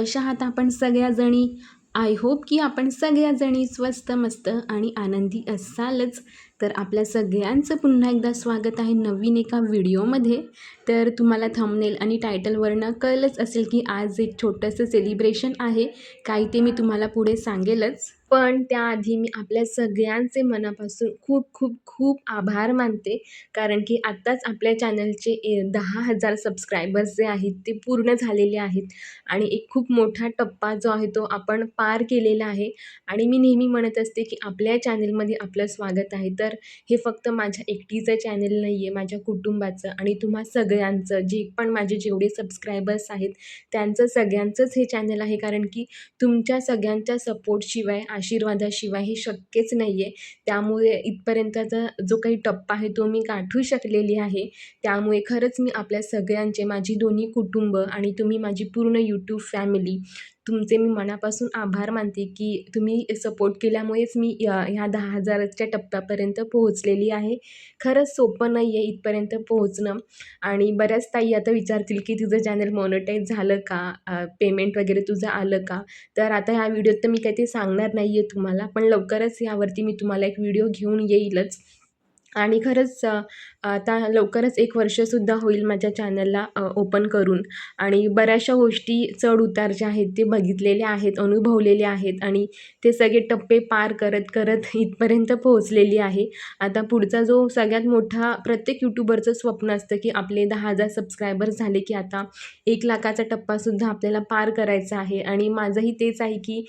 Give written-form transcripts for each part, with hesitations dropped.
कशा आहात आपण सगळ्याजणी? आय होप की आपण सगळ्याजणी स्वस्त, मस्त आणि आनंदी असालच. तर आपल्या सगळ्यांचं पुन्हा एकदा स्वागत आहे नवीन एका व्हिडिओमध्ये. तर तुम्हाला थंबनेल आणि टायटलवरनं कळलंच असेल की आज एक छोटंसं सेलिब्रेशन आहे. काही ते मी तुम्हाला पुढे सांगेलच. पण त्याआधी मी आपल्या सगळ्यांचे मनापासून खूप खूप खूप आभार मानते. कारण की आत्ताच आपल्या चॅनलचे 10,000 सबस्क्रायबर्स जे आहेत ते पूर्ण झालेले आहेत. आणि एक खूप मोठा टप्पा जो आहे तो आपण पार केलेला आहे. आणि मी नेहमी म्हणत असते की आपल्या चॅनलमध्ये आपलं स्वागत आहे. तर हे फक्त माझ्या एकटीचं चॅनल नाही आहे, माझ्या कुटुंबाचं आणि तुम्हा सगळ्यांचं, जे पण माझे जेवढे सबस्क्रायबर्स आहेत त्यांचं सगळ्यांचंच हे चॅनल आहे. कारण की तुमच्या सगळ्यांच्या सपोर्टशिवाय, आशीर्वादाशिवाय हे शक्यच नाही आहे. त्यामुळे इथपर्यंतचा जो काही टप्पा आहे तो मी गाठू शकलेली आहे. त्यामुळे खरंच मी आपल्या सगळ्यांचे, माझी दोन्ही कुटुंब आणि तुम्ही माझी पूर्ण यूट्यूब फॅमिली, तुमचे मी मनापासून आभार मानते की तुम्ही सपोर्ट केल्यामुळेच मी ह्या 10,000च्या टप्प्यापर्यंत पोहोचलेली आहे. खरंच सोपं नाही आहे इथपर्यंत पोहोचणं. आणि बऱ्याच ताई आता विचारतील की तुझं चॅनल मॉनिटाईज झालं का? पेमेंट वगैरे तुझं आलं का? तर आता ह्या व्हिडिओत तर मी काही ते सांगणार नाही आहे तुम्हाला, पण लवकरच यावरती मी तुम्हाला एक व्हिडिओ घेऊन येईलच. आणि खरंच आता लवकरच 1 वर्षसुद्धा होईल माझ्या चॅनलला ओपन करून. आणि बऱ्याचशा गोष्टी चढ-उतार जे आहेत ते बघितलेले आहेत, अनुभवलेले आहेत आणि ते सगळे टप्पे पार करत करत इथपर्यंत पोहोचलेली आहे. आता पुढचा जो सगळ्यात मोठा प्रत्येक यूट्यूबरचं स्वप्न असतं की आपले 10,000 सबस्क्रायबर्स झाले की आता 1,00,000चा टप्पासुद्धा आपल्याला पार करायचा आहे. आणि माझंही तेच आहे की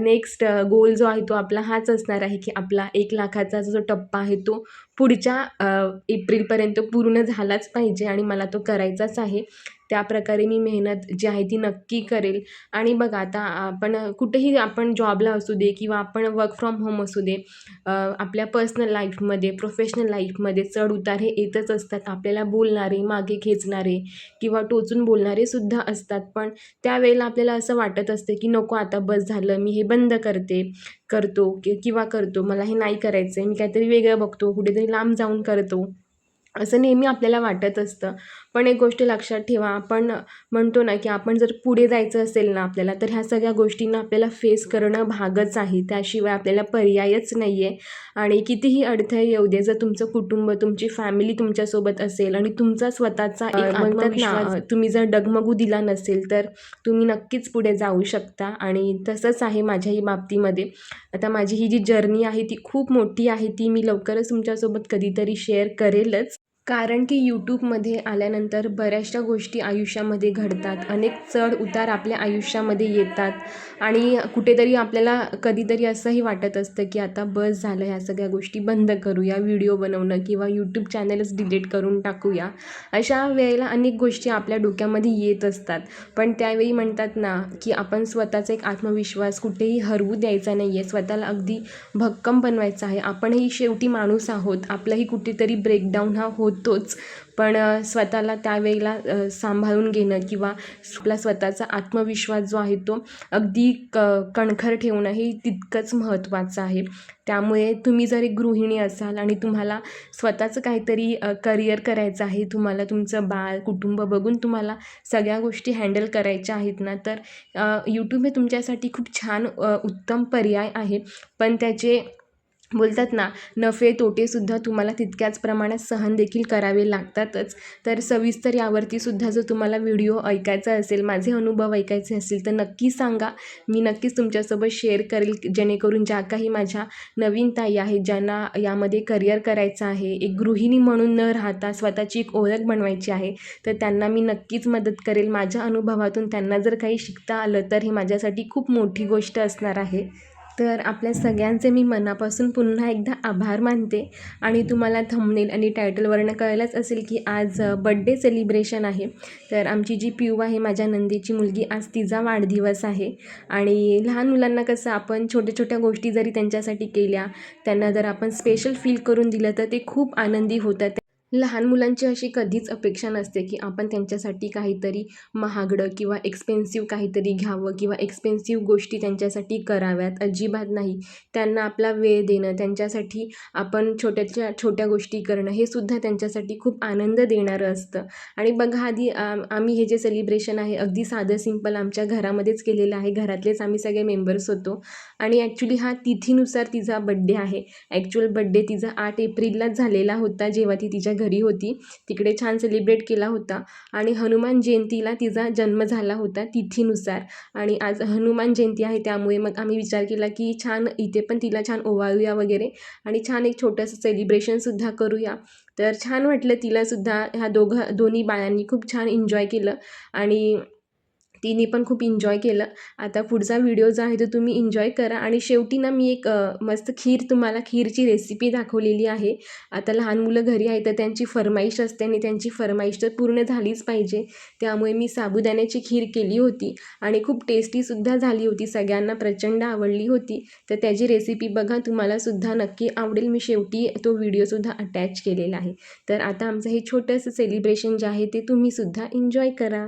नेक्स्ट गोल जो आहे तो आपला हाच असणार आहे की आपला 1,00,000चा जो टप्पा आहे तो पुढच्या एप्रिलपर्यंत पूर्ण झालाच पाहिजे आणि मला तो करायचाच आहे. त्याप्रकारे मी मेहनत जी आहे ती नक्की करेल. आणि बघा आता आपण कुठेही आपण जॉबला असू दे किंवा आपण वर्क फ्रॉम होम असू दे, आपल्या पर्सनल लाईफमध्ये, प्रोफेशनल लाईफमध्ये चढ-उतार हे येतच असतात. आपल्याला बोलणारे, मागे खेचणारे किंवा टोचून बोलणारे सुद्धा असतात. पण त्यावेळेला आपल्याला असं वाटत असतं की नको आता बस झालं, मी हे बंद करतो किंवा करतो. मला हे नाही करायचं आहे. मी काहीतरी वेगळं बघतो, कुठेतरी लांब जाऊन करतो. असं नेहमी आपल्याला वाटत असतं. पण एक गोष्ट लक्षात ठेवा, आपण म्हणतो ना की आपण जर पुढे जायचं असेल ना आपल्याला, तर ह्या सगळ्या गोष्टींना आपल्याला फेस करणं भागच आहे. त्याशिवाय आपल्याला पर्यायच नाही आहे. आणि कितीही अडथळे येऊ दे, जर तुमचं कुटुंब, तुमची फॅमिली तुमच्यासोबत असेल आणि तुमचा स्वतःचा एक आत्मविश्वास तुम्ही जर डगमगू दिला नसेल, तर तुम्ही नक्कीच पुढे जाऊ शकता. आणि तसंच आहे माझ्याही बाबतीमध्ये. आता माझी ही जी जर्नी आहे ती खूप मोठी आहे. ती मी लवकरच तुमच्यासोबत कधीतरी शेअर करेलच. कारण की यूट्यूबमध्ये आल्यानंतर बऱ्याचशा गोष्टी आयुष्यामध्ये घडतात. अनेक चढ-उतार आपल्या आयुष्यामध्ये येतात आणि कुठेतरी आपल्याला कधीतरी असंही वाटत असतं की आता बस झालं, ह्या सगळ्या गोष्टी बंद करूया, व्हिडिओ बनवणं किंवा यूट्यूब चॅनलच डिलीट करून टाकूया. अशा वेळेला अनेक गोष्टी आपल्या डोक्यामध्ये येत असतात. पण त्यावेळी म्हणतात ना की आपण स्वतःचा एक आत्मविश्वास कुठेही हरवू द्यायचा नाही आहे. स्वतःला अगदी भक्कम बनवायचं आहे. आपणही शेवटी माणूस आहोत. आपलंही कुठेतरी ब्रेकडाऊन हा होतोच. पण स्वतःला त्यावेळेला सांभाळून घेणं किंवा आपला स्वतःचा आत्मविश्वास जो आहे तो अगदी कणखर ठेवणं हे तितकंच महत्त्वाचं आहे. त्यामुळे तुम्ही जर एक गृहिणी असाल आणि तुम्हाला स्वतःचं काहीतरी करिअर करायचं आहे, तुम्हाला तुमचं बाळ, कुटुंब बघून तुम्हाला सगळ्या गोष्टी हँडल करायच्या आहेत ना, तर यूट्यूब हे तुमच्यासाठी खूप छान उत्तम पर्याय आहे. पण त्याचे बोलतात ना, नफे तोटेसुद्धा तुम्हाला तितक्याच प्रमाणात सहन देखील करावे लागतातच. तर सविस्तर यावरती सुद्धा जर तुम्हाला व्हिडिओ ऐकायचा असेल, माझे अनुभव ऐकायचे असतील, तर नक्की सांगा. मी नक्कीच तुमच्यासोबत शेअर करेल, जेणेकरून ज्या काही माझ्या नवीन ताई आहेत, ज्यांना यामध्ये करिअर करायचं आहे, एक गृहिणी म्हणून न राहता स्वतःची एक ओळख बनवायची आहे, तर त्यांना मी नक्कीच मदत करेल. माझ्या अनुभवातून त्यांना जर काही शिकता आलं, तर हे माझ्यासाठी खूप मोठी गोष्ट असणार आहे. तर आपल्या सगळ्यांचे मी मनापासून पुन्हा एकदा आभार मानते. आणि तुम्हाला थंबनेल आणि टायटलवरनं कळलंच असेल की आज बड्डे सेलिब्रेशन आहे. तर आमची जी पिऊ आहे, माझ्या नंदेची मुलगी, आज तिचा वाढदिवस आहे. आणि लहान मुलांना कसं आपण छोट्या छोट्या गोष्टी जरी त्यांच्यासाठी केल्या, त्यांना जर आपण स्पेशल फील करून दिलं, तर ते खूप आनंदी होतात. लहान मुलांची अशी कधीच अपेक्षा नसते की आपण त्यांच्यासाठी काहीतरी महागडं किंवा एक्सपेन्सिव्ह काहीतरी घ्यावं किंवा एक्सपेन्सिव्ह गोष्टी त्यांच्यासाठी कराव्यात. अजिबात नाही. त्यांना आपला वेळ देणं, त्यांच्यासाठी आपण छोट्याच्या छोट्या गोष्टी करणं, हे सुद्धा त्यांच्यासाठी खूप आनंद देणारं असतं. आणि बघा आधी आम्ही हे जे सेलिब्रेशन आहे अगदी साधं सिंपल आमच्या घरामध्येच केलेलं आहे. घरातलेच आम्ही सगळे मेंबर्स होतो आणि ॲक्च्युली हा तिथीनुसार तिचा बड्डे आहे. ॲक्च्युअल बड्डे तिचा 8 एप्रिललाच झालेला होता, जेव्हा ती तिच्या घरी होती. तिकडे छान सेलिब्रेट केला होता आणि हनुमान जयंतीला तिचा जन्म झाला होता तिथीनुसार. आणि आज हनुमान जयंती आहे, त्यामुळे मग आम्ही विचार केला की छान इथे पण तिला छान ओवाळूया वगैरे आणि छान एक छोटंसं सेलिब्रेशनसुद्धा करूया. तर छान वाटलं तिलासुद्धा. ह्या दोन्ही बाळांनी खूप छान एन्जॉय केलं आणि तिने पण खूप एन्जॉय केलं. आता पुढचा व्हिडिओ जो आहे तो तुम्ही एन्जॉय करा. आणि शेवटी ना मी एक मस्त तुम्हाला खीरची रेसिपी दाखवलेली आहे. आता लहान मुलं घरी आहेत तर त्यांची फर्माईश असते आणि त्यांची फर्माईश तर पूर्ण झालीच पाहिजे. त्यामुळे मी साबुदाण्याची खीर केली होती आणि खूप टेस्टीसुद्धा झाली होती. सगळ्यांना प्रचंड आवडली होती. तर त्याची रेसिपी बघा, तुम्हालासुद्धा नक्की आवडेल. मी शेवटी तो व्हिडिओसुद्धा अटॅच केलेला आहे. तर आता आमचं हे छोटंसं सेलिब्रेशन जे आहे ते तुम्हीसुद्धा एन्जॉय करा.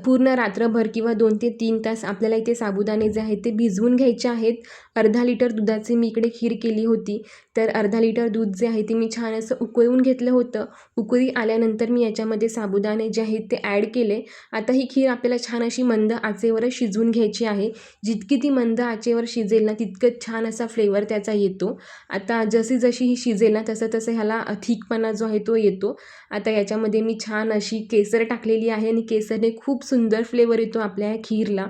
पूर्ण रात्रभर किंवा 2 ते 3 तास आपल्याला इथे साबुदाणे जे आहेत ते भिजवून घ्यायचे आहेत. अर्धा लिटर दुधाची मी इकडे खीर केली होती. तर अर्धा लिटर दूध जे आहे ते मी छान असं उकळून घेतलं होतं. उकळी आल्यानंतर मी याच्यामध्ये साबुदाणे जे आहेत ते ॲड केले. आता ही खीर आपल्याला छान अशी मंद आचेवरच शिजवून घ्यायची आहे. जितकी ती मंद आचेवर शिजेल ना तितकंच छान असा फ्लेवर त्याचा येतो. आता जशी ही शिजेल ना तसं ह्याला थिकपणा जो आहे तो येतो. आता याच्यामध्ये मी छान अशी केसर टाकलेली आहे आणि केसरने खूप सुंदर फ्लेवर येतो आपल्या या खीरला.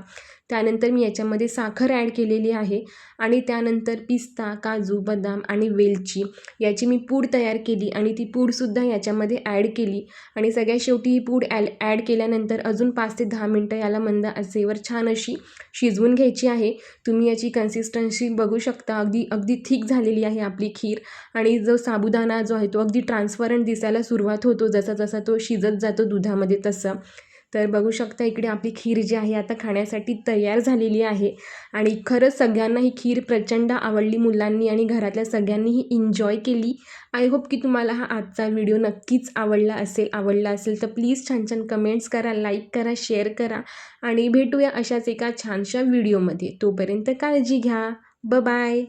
त्यानंतर मी याच्यामध्ये साखर ॲड केलेली आहे आणि त्यानंतर पिस्ता, काजू, बदाम आणि वेलची याची मी पूड तयार केली आणि ती पूडसुद्धा याच्यामध्ये ॲड केली आणि सगळ्यात शेवटी ही पूड ॲड केल्यानंतर अजून 5 ते 10 मिनटं याला मंद आचेवर छान अशी शिजवून घ्यायची आहे. तुम्ही याची कन्सिस्टन्सी बघू शकता, अगदी थिक झालेली आहे आपली खीर आणि जो साबुदाणा जो आहे तो अगदी ट्रान्सपरंट दिसायला सुरुवात होतो जसा जसा तो शिजत जातो दुधामध्ये तसं. तर बघू शकता इकडे आपली खीर जी आहे आता खाण्यासाठी तयार झालेली आहे आणि खरंच सगळ्यांना ही खीर प्रचंड आवडली. मुलांनी आणि घरातल्या सगळ्यांनीही एन्जॉय केली. आय होप की तुम्हाला हा आजचा व्हिडिओ नक्कीच आवडला असेल तर प्लीज छान छान कमेंट्स करा, लाईक करा, शेअर करा आणि भेटूया अशाच एका छानशा व्हिडिओमध्ये. तोपर्यंत काळजी घ्या. बाय.